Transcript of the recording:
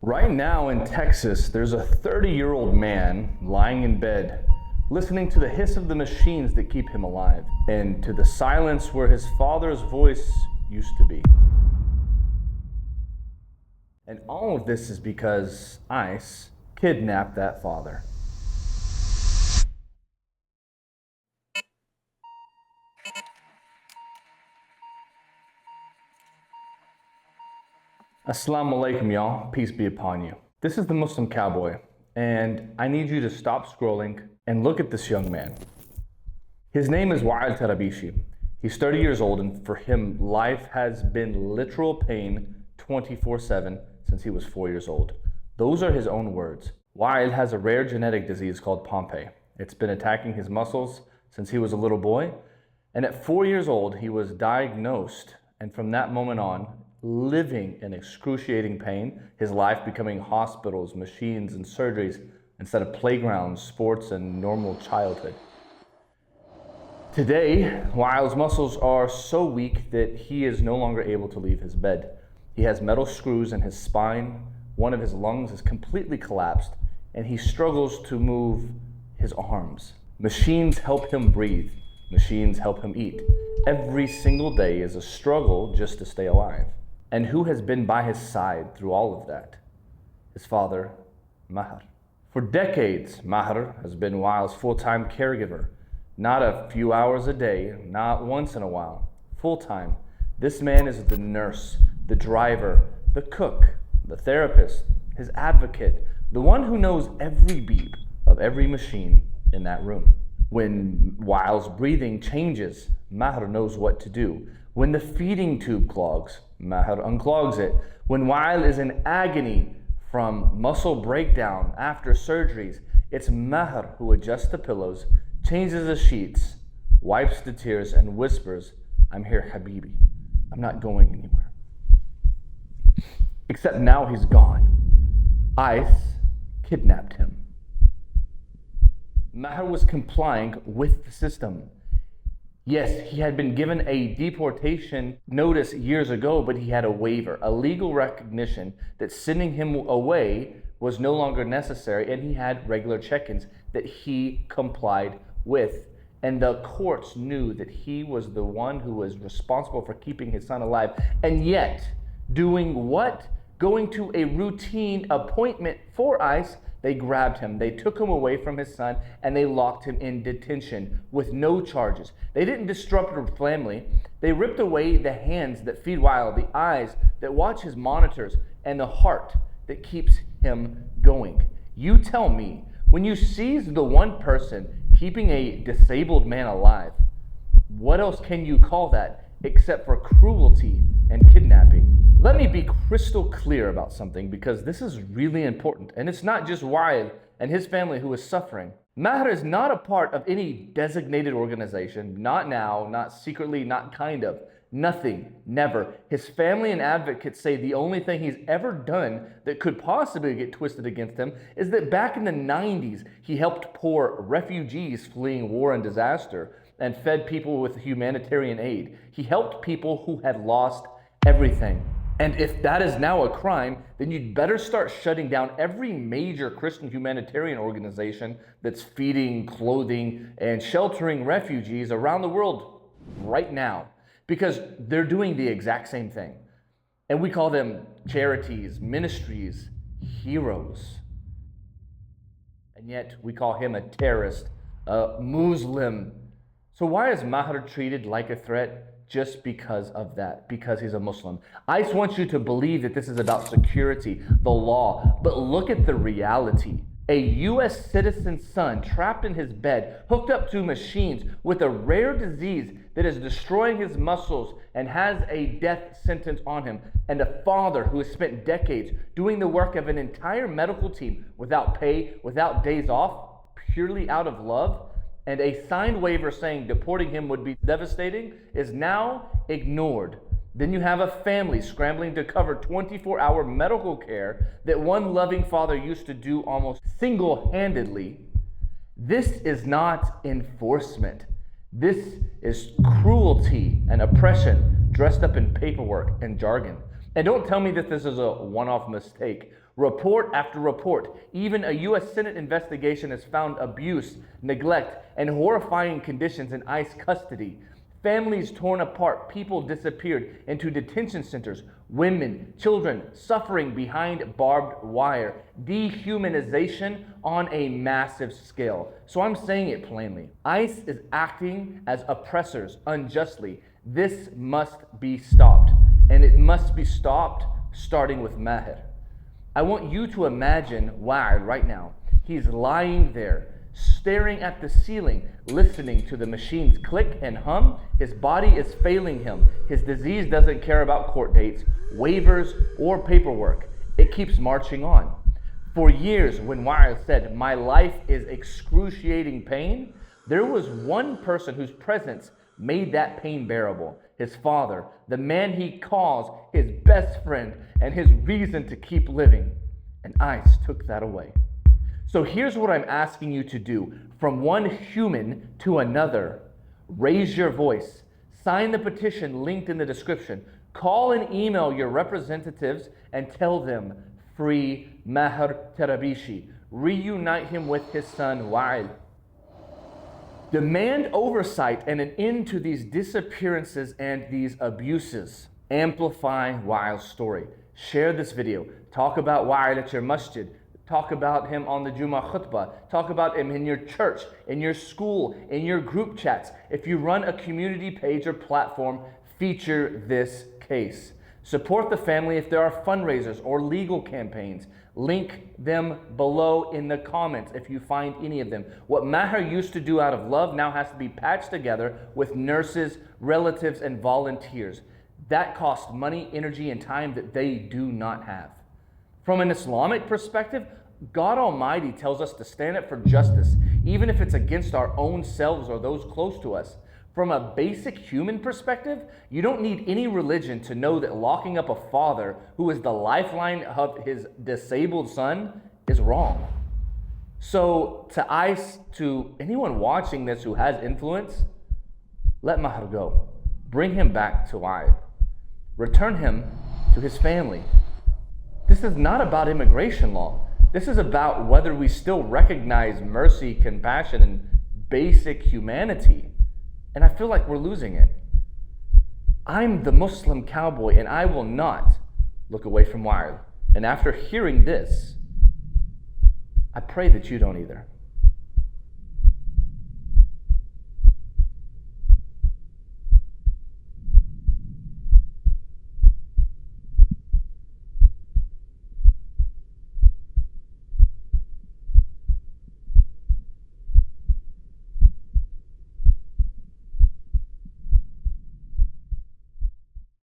Right now in Texas, there's a 30-year-old man lying in bed, listening to the hiss of the machines that keep him alive, and to the silence where his father's voice used to be. And all of this is because ICE kidnapped that father. Assalamu alaikum, y'all. Peace be upon you. This is the Muslim Cowboy, and I need you to stop scrolling and look at this young man. His name is Wael Tarabishi. He's 30 years old, and for him, life has been literal pain 24/7 since he was 4 years old. Those are his own words. Wael has a rare genetic disease called Pompe. It's been attacking his muscles since he was a little boy, and at 4 years old, he was diagnosed, and from that moment on, living in excruciating pain, his life becoming hospitals, machines, and surgeries instead of playgrounds, sports, and normal childhood. Today, Wael's muscles are so weak that he is no longer able to leave his bed. He has metal screws in his spine, one of his lungs is completely collapsed, and he struggles to move his arms. Machines help him breathe, machines help him eat. Every single day is a struggle just to stay alive. And who has been by his side through all of that? His father, Maher. For decades, Maher has been Wael's full-time caregiver. Not a few hours a day, not once in a while. Full-time. This man is the nurse, the driver, the cook, the therapist, his advocate, the one who knows every beep of every machine in that room. When Wael's breathing changes, Maher knows what to do. When the feeding tube clogs, Maher unclogs it. When Wael is in agony from muscle breakdown after surgeries, it's Maher who adjusts the pillows, changes the sheets, wipes the tears, and whispers, "I'm here, Habibi. I'm not going anywhere." Except now he's gone. ICE kidnapped him. Maher was complying with the system. Yes, he had been given a deportation notice years ago, but he had a waiver, a legal recognition that sending him away was no longer necessary, and he had regular check-ins that he complied with. And the courts knew that he was the one who was responsible for keeping his son alive. And yet, doing what? Going to a routine appointment for ICE, they grabbed him, they took him away from his son, and they locked him in detention with no charges. They didn't disrupt her family. They ripped away the hands that feed Wael, the eyes that watch his monitors, and the heart that keeps him going. You tell me, when you seize the one person keeping a disabled man alive, what else can you call that except for cruelty and kidnapping? Let me be crystal clear about something, because this is really important. And it's not just Wael and his family who is suffering. Maher is not a part of any designated organization. Not now, not secretly, not kind of. Nothing, never. His family and advocates say the only thing he's ever done that could possibly get twisted against him is that back in the 90s, he helped poor refugees fleeing war and disaster and fed people with humanitarian aid. He helped people who had lost everything. And if that is now a crime, then you'd better start shutting down every major Christian humanitarian organization that's feeding, clothing, and sheltering refugees around the world right now, because they're doing the exact same thing. And we call them charities, ministries, heroes. And yet we call him a terrorist, a Muslim. So why is Maher treated like a threat? Just because of that, because he's a Muslim. ICE wants you to believe that this is about security, the law, but look at the reality. A US citizen's son trapped in his bed, hooked up to machines with a rare disease that is destroying his muscles and has a death sentence on him, and a father who has spent decades doing the work of an entire medical team without pay, without days off, purely out of love, and a signed waiver saying deporting him would be devastating, is now ignored. Then you have a family scrambling to cover 24-hour medical care that one loving father used to do almost single-handedly. This is not enforcement. This is cruelty and oppression dressed up in paperwork and jargon. And don't tell me that this is a one-off mistake. Report after report, even a U.S. Senate investigation has found abuse, neglect, and horrifying conditions in ICE custody. Families torn apart, people disappeared into detention centers, women, children suffering behind barbed wire, dehumanization on a massive scale. So I'm saying it plainly. ICE is acting as oppressors unjustly. This must be stopped, and it must be stopped starting with Maher. I want you to imagine Wahid right now. He's lying there, staring at the ceiling, listening to the machines click and hum. His body is failing him. His disease doesn't care about court dates, waivers, or paperwork. It keeps marching on. For years, when Wael said, "My life is excruciating pain," there was one person whose presence made that pain bearable. His father, the man he calls his best friend and his reason to keep living. And ICE took that away. So here's what I'm asking you to do. From one human to another, raise your voice. Sign the petition linked in the description. Call and email your representatives and tell them, free Maher Tarabishi. Reunite him with his son, Wael. Demand oversight and an end to these disappearances and these abuses. Amplify Wael's story. Share this video. Talk about Wael at your masjid. Talk about him on the Jummah khutbah. Talk about him in your church, in your school, in your group chats. If you run a community page or platform, feature this case. Support the family if there are fundraisers or legal campaigns. Link them below in the comments if you find any of them. What Maher used to do out of love now has to be patched together with nurses, relatives, and volunteers. That costs money, energy, and time that they do not have. From an Islamic perspective, God Almighty tells us to stand up for justice, even if it's against our own selves or those close to us. From a basic human perspective, you don't need any religion to know that locking up a father who is the lifeline of his disabled son is wrong. So to ICE, to anyone watching this who has influence, let Maher go. Bring him back to Wael. Return him to his family. This is not about immigration law. This is about whether we still recognize mercy, compassion, and basic humanity. And I feel like we're losing it. I'm the Muslim cowboy, and I will not look away from Wael. And after hearing this, I pray that you don't either.